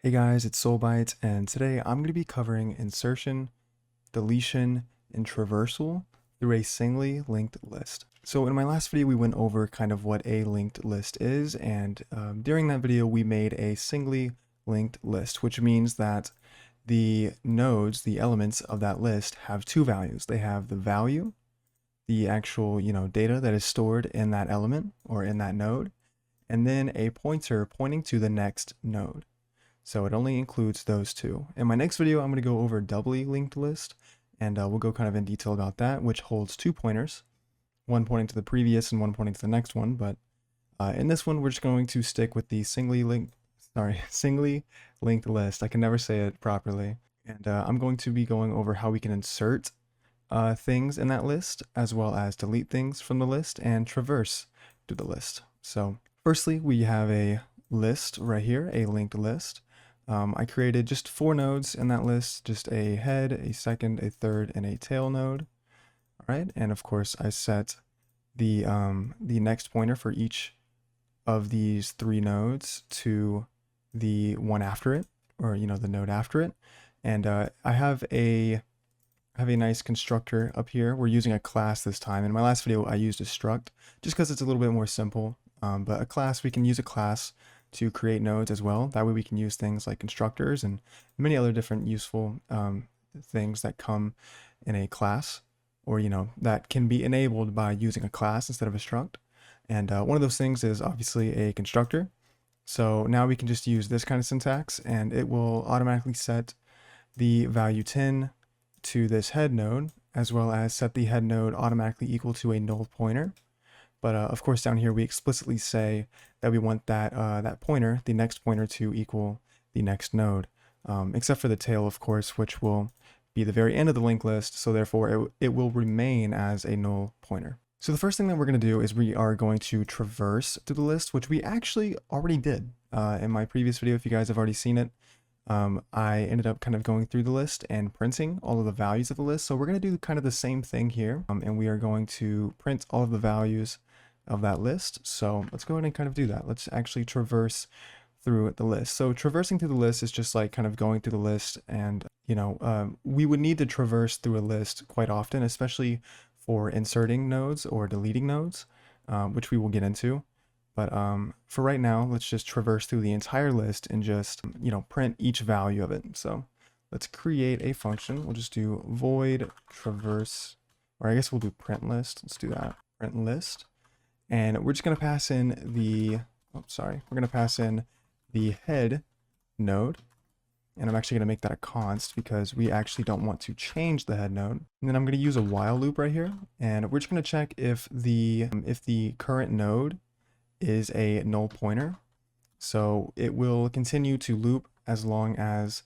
Hey guys, it's Solbyte, and today I'm going to be covering insertion, deletion, and traversal through a singly linked list. So in my last video, we went over kind of what a linked list is, and during that video, we made a singly linked list, which means that the nodes, the elements of that list have two values. They have the value, the actual, data that is stored in that element or in that node, and then a pointer pointing to the next node. So it only includes those two. In my next video, I'm going to go over a doubly linked list, and we'll go kind of in detail about that, which holds two pointers, one pointing to the previous and one pointing to the next one. But in this one, we're just going to stick with the singly linked list. I can never say it properly. And I'm going to be going over how we can insert things in that list, as well as delete things from the list and traverse through the list. So firstly, we have a list right here, a linked list. I created just 4 nodes in that list, just a head, a second, a third, and a tail node. All right, and of course I set the next pointer for each of these 3 nodes to the one after it, or the node after it. And I have a nice constructor up here. We're using a class this time. In my last video, I used a struct just because it's a little bit more simple. But a class, we can use a class to create nodes as well. That way we can use things like constructors and many other different useful things that come in a class, or that can be enabled by using a class instead of a struct. And one of those things is obviously a constructor. So now we can just use this kind of syntax, and it will automatically set the value 10 to this head node, as well as set the head node automatically equal to a null pointer. But of course, down here we explicitly say that we want that pointer, the next pointer, to equal the next node, except for the tail, of course, which will be the very end of the linked list. So therefore, it will remain as a null pointer. So the first thing that we're going to do is we are going to traverse through the list, which we actually already did in my previous video. If you guys have already seen it, I ended up kind of going through the list and printing all of the values of the list. So we're going to do kind of the same thing here, and we are going to print all of the values of that list. So let's go ahead and kind of do that. Let's actually traverse through the list. So traversing through the list is just like kind of going through the list, and we would need to traverse through a list quite often, especially for inserting nodes or deleting nodes, which we will get into. But for right now, let's just traverse through the entire list and just print each value of it. So let's create a function. We'll just do void traverse, or I guess we'll do print list. Let's do that, print list. And we're just going to pass in we're going to pass in the head node. And I'm actually going to make that a const because we actually don't want to change the head node. And then I'm going to use a while loop right here. And we're just going to check if the current node is a null pointer. So it will continue to loop as long as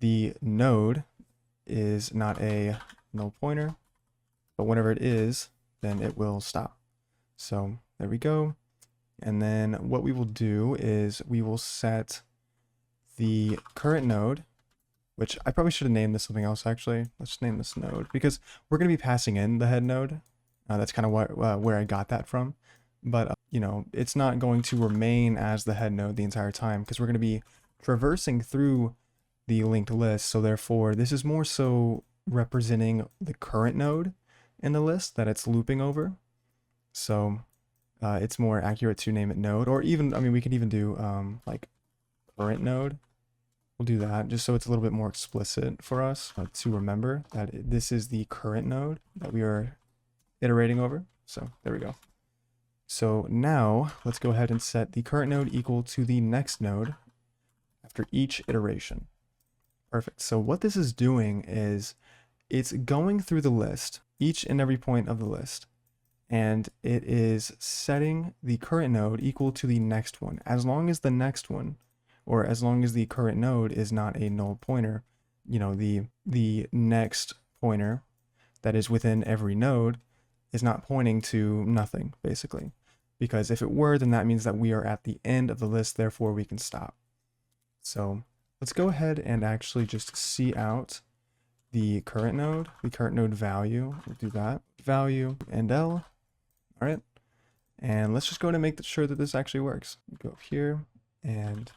the node is not a null pointer. But whenever it is, then it will stop. So there we go. And then what we will do is we will set the current node, which I probably should have named this something else actually. Let's name this node because we're going to be passing in the head node. That's kind of where I got that from. But, it's not going to remain as the head node the entire time because we're going to be traversing through the linked list. So therefore, this is more so representing the current node in the list that it's looping over. So it's more accurate to name it node, or even, we could even do like current node. We'll do that just so it's a little bit more explicit for us to remember that this is the current node that we are iterating over. So there we go. So now let's go ahead and set the current node equal to the next node after each iteration. Perfect. So what this is doing is it's going through the list, each and every point of the list, and it is setting the current node equal to the next one. As long as the next one, or as long as the current node is not a null pointer, the next pointer that is within every node is not pointing to nothing, basically. Because if it were, then that means that we are at the end of the list, therefore we can stop. So let's go ahead and actually just see out the current node value. We'll do that. Value and L. All right. And let's just go ahead and make sure that this actually works. Go up here and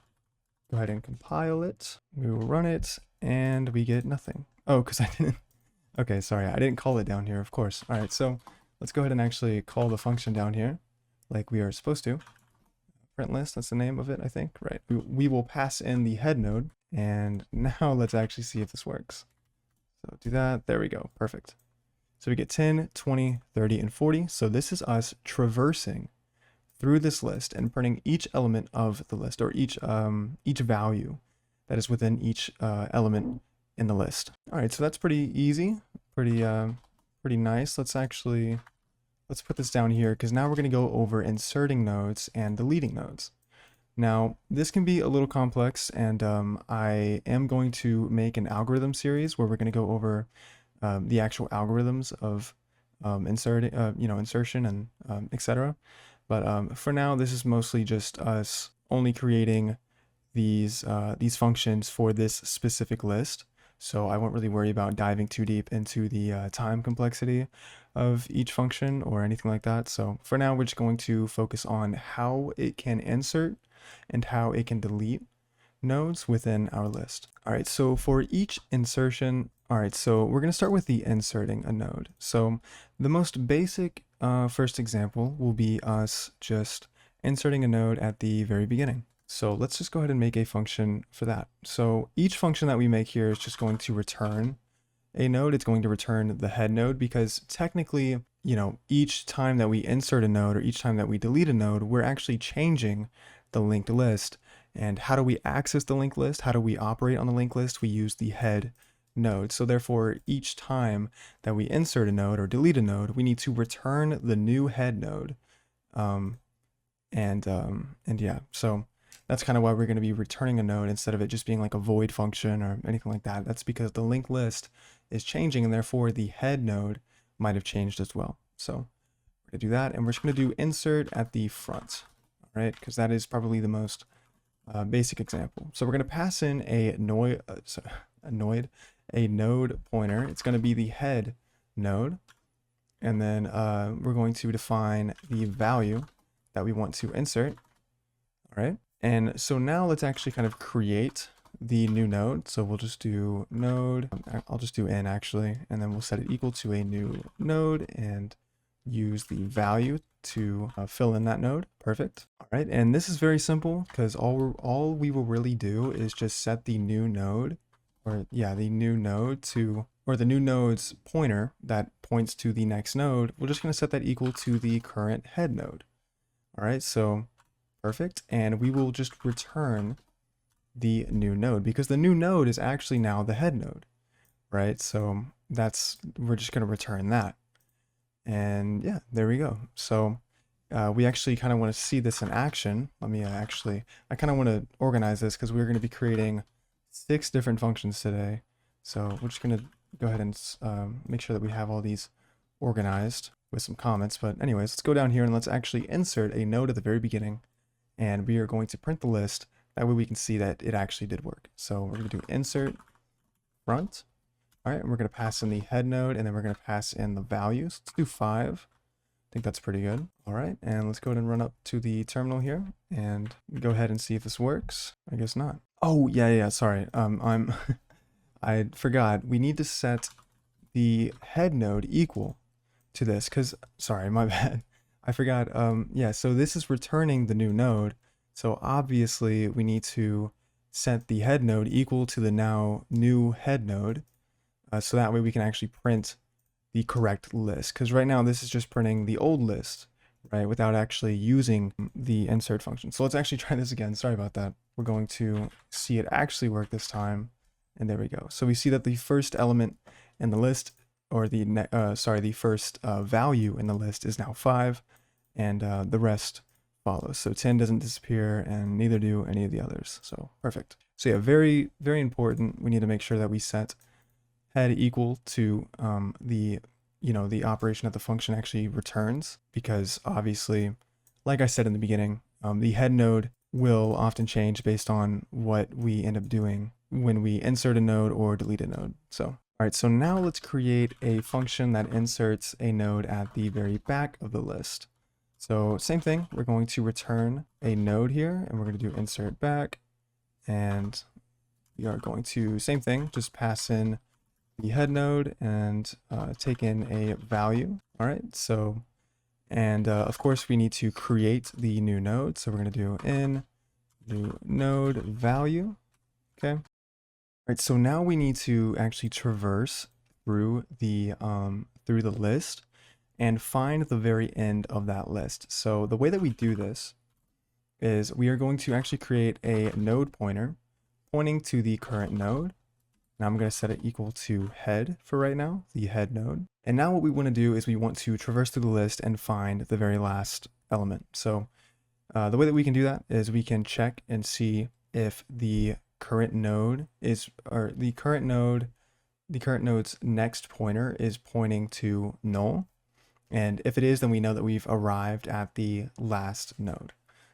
Go ahead and compile it. We will run it and we get nothing. Oh, because I didn't. Okay, sorry, I didn't call it down here, of course. All right, so let's go ahead and actually call the function down here like we are supposed to. Print list, that's the name of it, I think. Right. We will pass in the head node, and now let's actually see if this works. So do that. There we go. Perfect. So we get 10, 20, 30, and 40. So this is us traversing through this list and printing each element of the list, or each value that is within each element in the list. All right, so that's pretty easy, pretty nice. Let's put this down here, because now we're going to go over inserting nodes and deleting nodes. Now, this can be a little complex, and I am going to make an algorithm series where we're going to go over the actual algorithms of insertion and etc. But for now, this is mostly just us only creating these functions for this specific list. So I won't really worry about diving too deep into the time complexity of each function or anything like that. So for now, we're just going to focus on how it can insert and how it can delete nodes within our list. All right, so for each insertion, all right, so we're going to start with the inserting a node. So the most basic first example will be us just inserting a node at the very beginning. So let's just go ahead and make a function for that. So each function that we make here is just going to return a node. It's going to return the head node, because technically, each time that we insert a node or each time that we delete a node, we're actually changing the linked list. And how do we access the linked list? How do we operate on the linked list? We use the head node. So therefore, each time that we insert a node or delete a node, we need to return the new head node. And yeah, so that's kind of why we're going to be returning a node instead of it just being like a void function or anything like that. That's because the linked list is changing, and therefore the head node might have changed as well. So we're going to do that, and we're just going to do insert at the front, all right? Because that is probably the most basic example. So we're going to pass in a node pointer. It's going to be the head node, and then we're going to define the value that we want to insert, all right? And so now let's actually kind of create the new node. So we'll just do node, I'll just do n actually, and then we'll set it equal to a new node and use the value to fill in that node. Perfect. All right, and this is very simple, because all we will really do is just set the new node, or yeah, the new node to, or the new node's pointer that points to the next node. We're just going to set that equal to the current head node. All right, so perfect. And we will just return the new node, because the new node is actually now the head node, right? So we're just going to return that. And yeah, there we go. So we actually kind of want to see this in action. Let me I kind of want to organize this, because we're going to be creating 6 different functions today. So we're just going to go ahead and make sure that we have all these organized with some comments. But anyways, let's go down here and let's actually insert a node at the very beginning. And we are going to print the list. That way we can see that it actually did work. So we're going to do insert front. All right, and we're going to pass in the head node, and then we're going to pass in the values. Let's do 5. I think that's pretty good. All right, and let's go ahead and run up to the terminal here and go ahead and see if this works. I guess not. Oh, yeah, sorry. I forgot. We need to set the head node equal to this, because, sorry, my bad. I forgot. Yeah, so this is returning the new node. So obviously we need to set the head node equal to the now new head node. So that way we can actually print the correct list. Because right now this is just printing the old list, right? Without actually using the insert function. So let's actually try this again. Sorry about that. We're going to see it actually work this time. And there we go. So we see that the first element in the list, or the first value in the list is now 5, and the rest follows. So 10 doesn't disappear, and neither do any of the others. So perfect. So yeah, very, very important. We need to make sure that we set head equal to the operation that the function actually returns, because obviously, like I said in the beginning, the head node will often change based on what we end up doing when we insert a node or delete a node. So all right, so now let's create a function that inserts a node at the very back of the list. So same thing, we're going to return a node here, and we're going to do insert back, and we are going to, same thing, just pass in the head node and take in a value. All right, so, and of course we need to create the new node. So we're going to do in new node value. Okay. All right, so now we need to actually traverse through the list and find the very end of that list. So the way that we do this is we are going to actually create a node pointer pointing to the current node. Now I'm going to set it equal to head for right now, the head node. And now what we want to do is we want to traverse through the list and find the very last element. So the way that we can do that is we can check and see if the current node is, or the current node's next pointer is pointing to null. And if it is, then we know that we've arrived at the last node.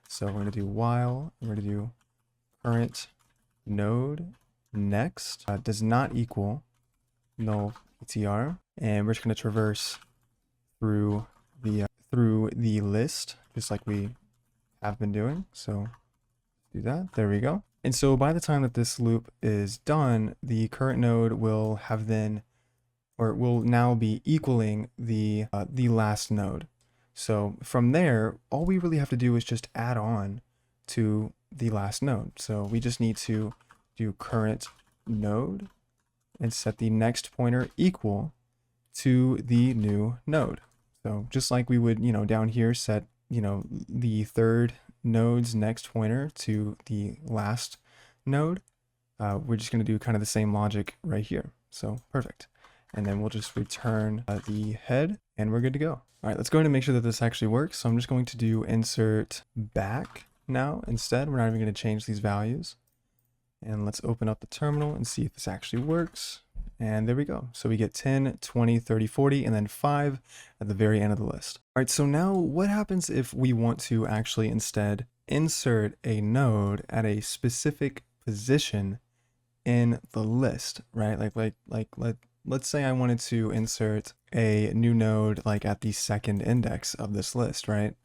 So we're going to do while, we're going to do current node next does not equal null ptr, and we're just going to traverse through the list just like we have been doing. So do that. There we go. And so by the time that this loop is done, the current node will have then, or will now be equaling the last node. So from there, all we really have to do is just add on to the last node. So we just need to do current node and set the next pointer equal to the new node. So just like we would, down here set, the third node's next pointer to the last node, we're just going to do kind of the same logic right here. So perfect. And then we'll just return the head and we're good to go. All right, let's go ahead and make sure that this actually works. So I'm just going to do insert back now instead. We're not even going to change these values. And let's open up the terminal and see if this actually works. And there we go. So we get 10, 20, 30, 40, and then 5 at the very end of the list. All right, so now what happens if we want to actually instead insert a node at a specific position in the list, right? Let's say I wanted to insert a new node like at the second index of this list, right?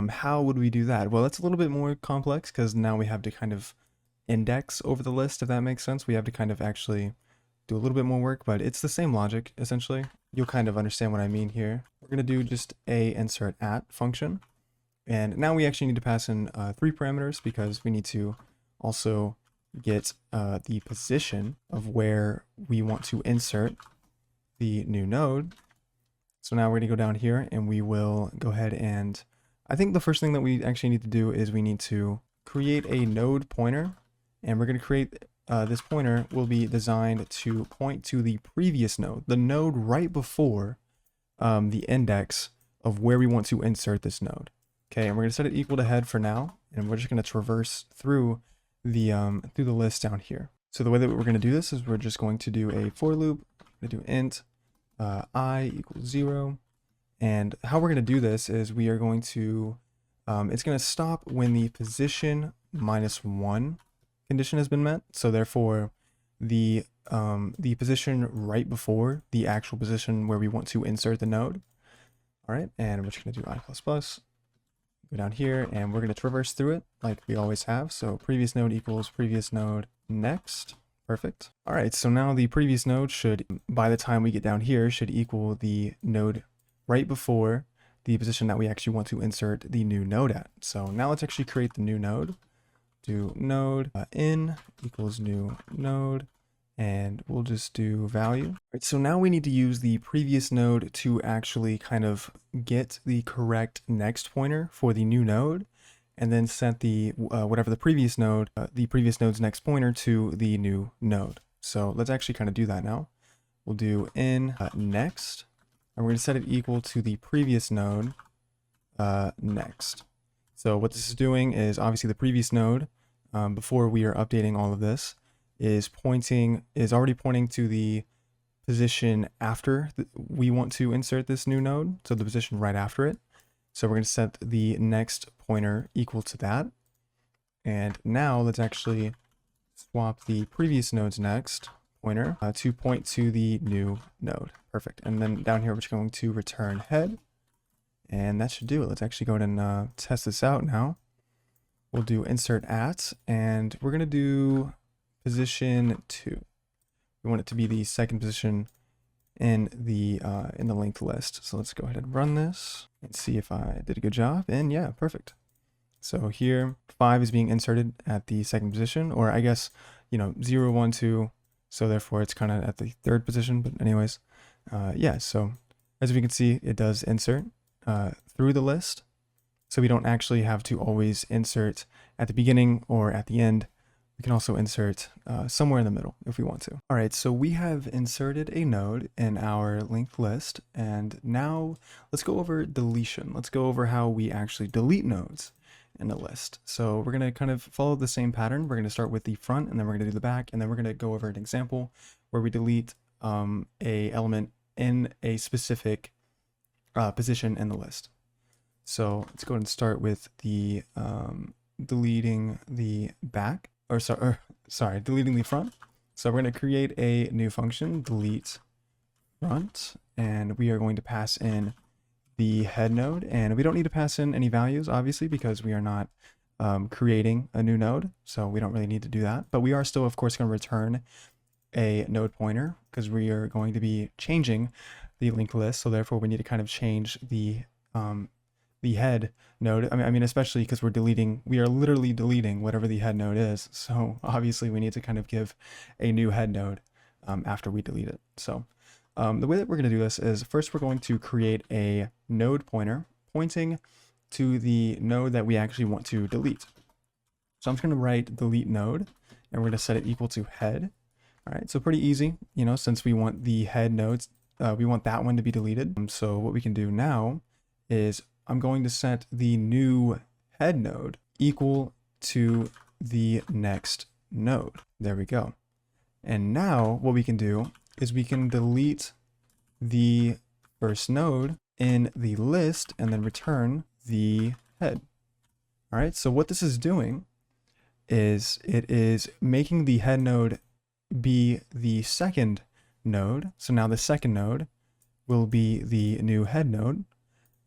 How would we do that? Well, that's a little bit more complex because now we have to kind of index over the list, if that makes sense. We have to kind of actually do a little bit more work, but it's the same logic essentially. You'll kind of understand what I mean here. We're going to do just a insert at function. And now we actually need to pass in 3 parameters because we need to also get the position of where we want to insert the new node. So now we're going to go down here and we will go ahead and I think the first thing that we actually need to do is we need to create a node pointer, and we're going to create this pointer will be designed to point to the previous node, the node right before the index of where we want to insert this node. Okay, and we're going to set it equal to head for now, and we're just going to traverse through the list down here. So the way that we're going to do this is we're just going to do a for loop. We're going to do int I equals 0, and how we're going to do this is we are going to it's going to stop when the position -1 condition has been met. So therefore, the position right before the actual position where we want to insert the node. All right, and we're just going to do I++. Go down here and we're going to traverse through it like we always have. So previous node equals previous node next. Perfect. All right, so now the previous node should, by the time we get down here, should equal the node right before the position that we actually want to insert the new node at. So now let's actually create the new node. Do node in equals new node, and we'll just do value. All right, so now we need to use the previous node to actually kind of get the correct next pointer for the new node, and then set the whatever the previous node's next pointer to the new node. So let's actually kind of do that now. We'll do in next, and we're going to set it equal to the previous node next. So what this is doing is obviously the previous node, before we are updating all of this, is already pointing to the position after we want to insert this new node, so the position right after it. So we're going to set the next pointer equal to that. And now let's actually swap the previous node's next pointer to point to the new node. Perfect. And then down here we're just going to return head. And that should do it. Let's actually go ahead and test this out now. we'll do insert at, and we're going to do position 2. We want it to be the second position in the linked list. So let's go ahead and run this and see if I did a good job. And yeah, perfect. So here 5 is being inserted at the second position, or I guess, 0, 1, 2. So therefore it's kind of at the third position. But anyways, yeah, so as we can see, it does insert through the list. So we don't actually have to always insert at the beginning or at the end. We can also insert somewhere in the middle if we want to. All right, so we have inserted a node in our linked list. And now let's go over deletion. Let's go over how we actually delete nodes in a list. So we're going to kind of follow the same pattern. We're going to start with the front, and then we're going to do the back, and then we're going to go over an example where we delete a element in a specific position in the list. So let's go ahead and start with the deleting the back, deleting the front. So we're going to create a new function, delete front, and we are going to pass in the head node, and we don't need to pass in any values, obviously, because we are not creating a new node, so we don't really need to do that. But we are still, of course, going to return a node pointer because we are going to be changing the linked list. So therefore, we need to kind of change the head node. I mean, especially because we are literally deleting whatever the head node is. So obviously, we need to kind of give a new head node after we delete it. So the way that we're going to do this is first we're going to create a node pointer pointing to the node that we actually want to delete. So I'm just going to write delete node, and we're going to set it equal to head. All right, so pretty easy, since we want the head nodes, we want that one to be deleted. So what we can do now is I'm going to set the new head node equal to the next node. There we go. And now what we can do is we can delete the first node in the list and then return the head. All right, so what this is doing is it is making the head node be the second node. So now the second node will be the new head node,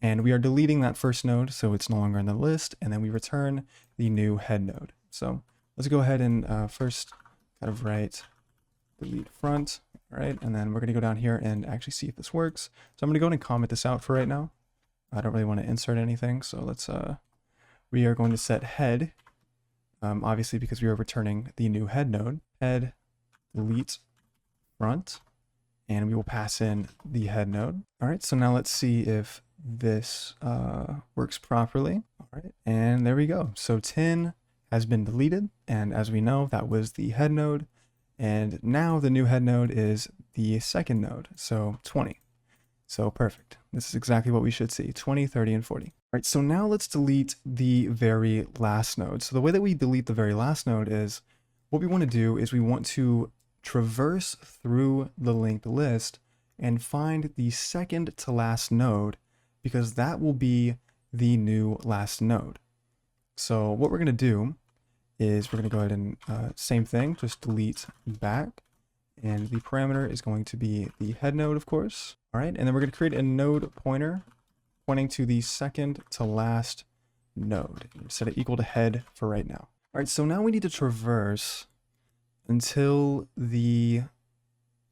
and we are deleting that first node, so it's no longer in the list, and then we return the new head node. So let's go ahead and first kind of write delete front, all right, and then we're going to go down here and actually see if this works. So I'm going to go ahead and comment this out for right now. I don't really want to insert anything, so let's we are going to set head, obviously because we are returning the new head node, head delete front, and we will pass in the head node. All right, so now let's see if this works properly. All right, and there we go. So 10 has been deleted, and as we know, that was the head node, and now the new head node is the second node, so 20. So perfect. This is exactly what we should see, 20, 30, and 40. All right, so now let's delete the very last node. So the way that we delete the very last node is, what we want to do is we want to traverse through the linked list and find the second to last node, because that will be the new last node. So what we're going to do is we're going to go ahead and same thing, just delete back, and the parameter is going to be the head node, of course. All right, and then we're going to create a node pointer pointing to the second to last node. Set it equal to head for right now. All right, so now we need to traverse until we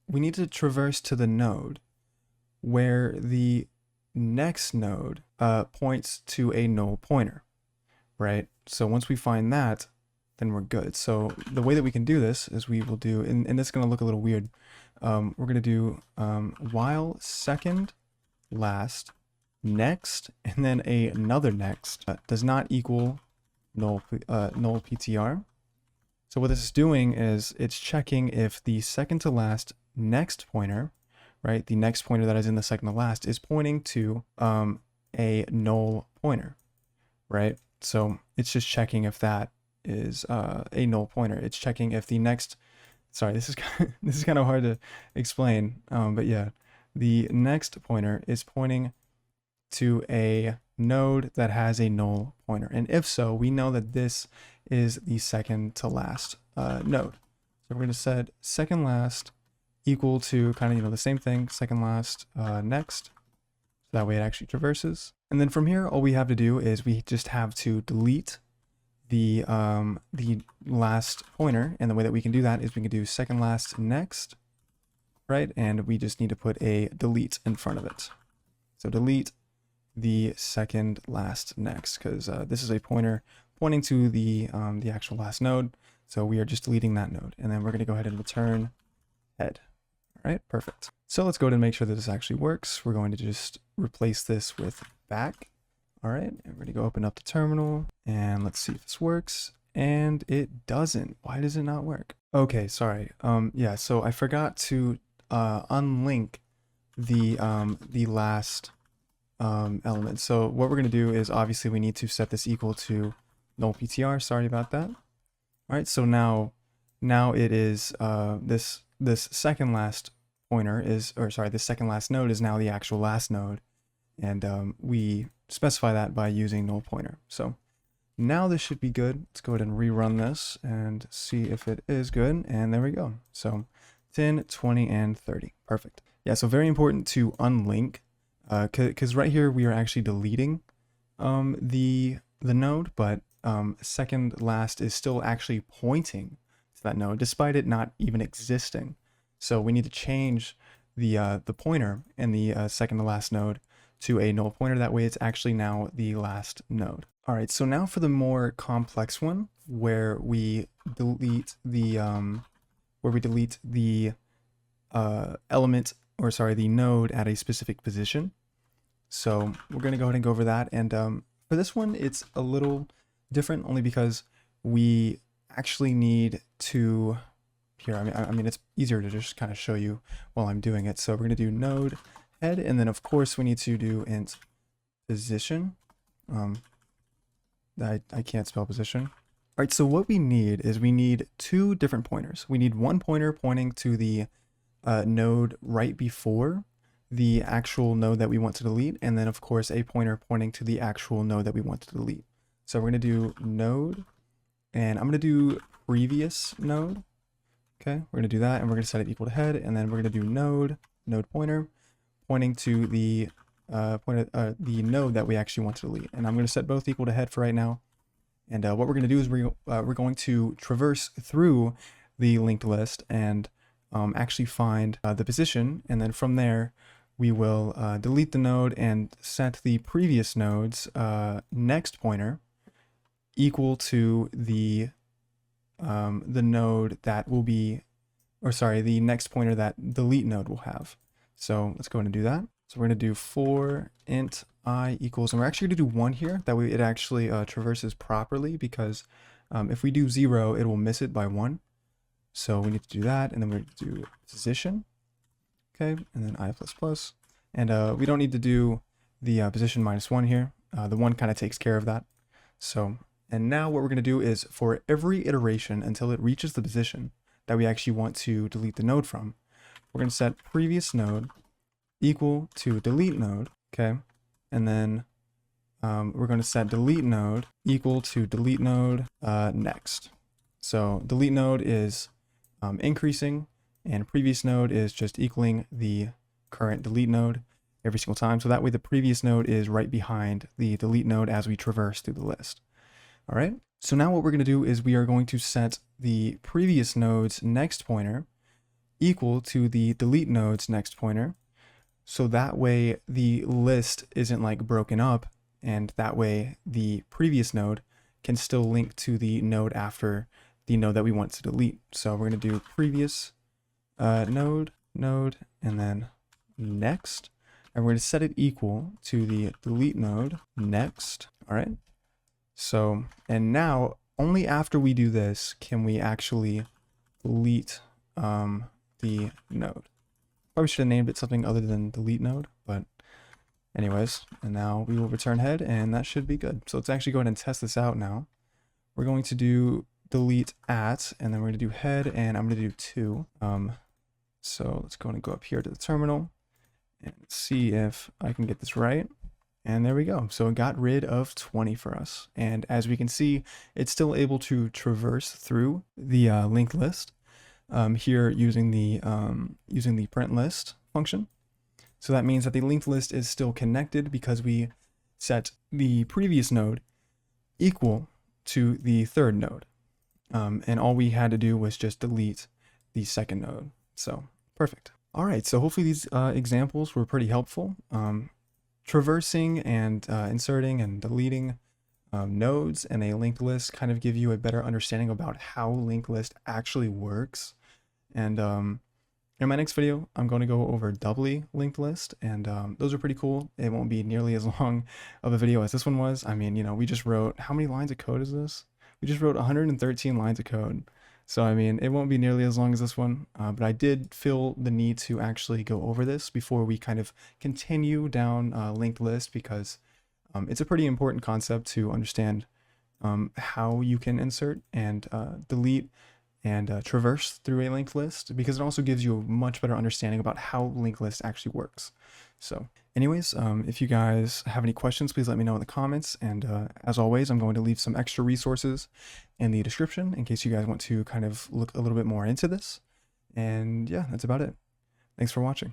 need to traverse to the node where the next node points to a null pointer, right? So once we find that, then we're good. So the way that we can do this is we will do, and this is going to look a little weird. We're going to do while second last next, and then another next does not equal null PTR. So what this is doing is it's checking if the second to last next pointer, right, the next pointer that is in the second to last, is pointing to a null pointer, right? So it's just checking if that is a null pointer. It's checking if the next, sorry, this is kind of hard to explain, but yeah, the next pointer is pointing to a node that has a null pointer, and if so, we know that this is the second to last node. So we're going to set second last equal to kind of, the same thing, second last next. So that way it actually traverses. And then from here, all we have to do is we just have to delete the last pointer, and the way that we can do that is we can do second last next, right? And we just need to put a delete in front of it. So delete the second last next, because this is a pointer pointing to the actual last node. So we are just deleting that node, and then we're going to go ahead and return head. All right, perfect. So let's go ahead and make sure that this actually works. We're going to just replace this with back. All right, and we're going to go open up the terminal, and let's see if this works. And it doesn't. Why does it not work? Okay, sorry. Yeah, so I forgot to unlink the last element. So what we're going to do is obviously we need to set this equal to null PTR. Sorry about that. All right, so now it is this second last pointer is, or sorry, this second last node is now the actual last node, and we specify that by using null pointer. So now this should be good. Let's go ahead and rerun this and see if it is good. And there we go. So 10, 20, and 30. Perfect. Yeah, so very important to unlink, because right here we are actually deleting the node, but second last is still actually pointing to that node, despite it not even existing. So we need to change the pointer in the second to last node to a null pointer. That way it's actually now the last node. All right, so now for the more complex one, where we delete the element, or sorry, the node at a specific position. So we're going to go ahead and go over that. And for this one, it's a little different, only because we actually need to, here, I mean, it's easier to just kind of show you while I'm doing it. So we're going to do node head, and then of course we need to do int position. I can't spell position. All right, so what we need is we need two different pointers. We need one pointer pointing to the node right before the actual node that we want to delete, and then of course a pointer pointing to the actual node that we want to delete. So we're going to do node, and I'm going to do previous node. Okay, we're going to do that, and we're going to set it equal to head, and then we're going to do node pointer pointing to the node that we actually want to delete. And I'm going to set both equal to head for right now. And what we're going to do is we're going to traverse through the linked list and actually find the position, and then from there we will delete the node and set the previous node's next pointer equal to the node that will be, or sorry, the next pointer that delete node will have. So let's go ahead and do that. So we're going to do for int I equals, and we're actually going to do 1 here. That way it actually traverses properly, because if we do 0, it will miss it by 1. So we need to do that, and then we're going to do position. Okay, and then I++. And we don't need to do the position -1 here. The 1 kind of takes care of that. So, and now what we're going to do is for every iteration until it reaches the position that we actually want to delete the node from, we're going to set previous node equal to delete node. Okay, and then we're going to set delete node equal to delete node next. So delete node is increasing, and previous node is just equaling the current delete node every single time. So that way the previous node is right behind the delete node as we traverse through the list. All right. So now what we're going to do is we are going to set the previous node's next pointer equal to the delete node's next pointer. So that way the list isn't like broken up, and that way the previous node can still link to the node after the node that we want to delete. So we're going to do previous node, and then next, and we're going to set it equal to the delete node next. All right. So, and now only after we do this can we actually delete the node. Probably should have named it something other than delete node, but anyways, and now we will return head, and that should be good. So let's actually go ahead and test this out now. We're going to do delete at, and then we're going to do head, and I'm going to do 2. So let's go ahead and go up here to the terminal and see if I can get this right. And there we go. So it got rid of 20 for us. And as we can see, it's still able to traverse through the linked list here using the print list function. So that means that the linked list is still connected because we set the previous node equal to the third node. And all we had to do was just delete the second node. So perfect. All right, so hopefully these examples were pretty helpful. Traversing and inserting and deleting nodes in a linked list kind of give you a better understanding about how linked list actually works. And in my next video, I'm going to go over doubly linked list, and those are pretty cool. It won't be nearly as long of a video as this one was. I mean, you know, we just wrote, how many lines of code is this? We just wrote 113 lines of code. So, I mean, it won't be nearly as long as this one, but I did feel the need to actually go over this before we kind of continue down linked list, because it's a pretty important concept to understand how you can insert and delete and traverse through a linked list, because it also gives you a much better understanding about how linked list actually works. So anyways, if you guys have any questions, please let me know in the comments. And as always, I'm going to leave some extra resources in the description in case you guys want to kind of look a little bit more into this. And yeah, that's about it. Thanks for watching.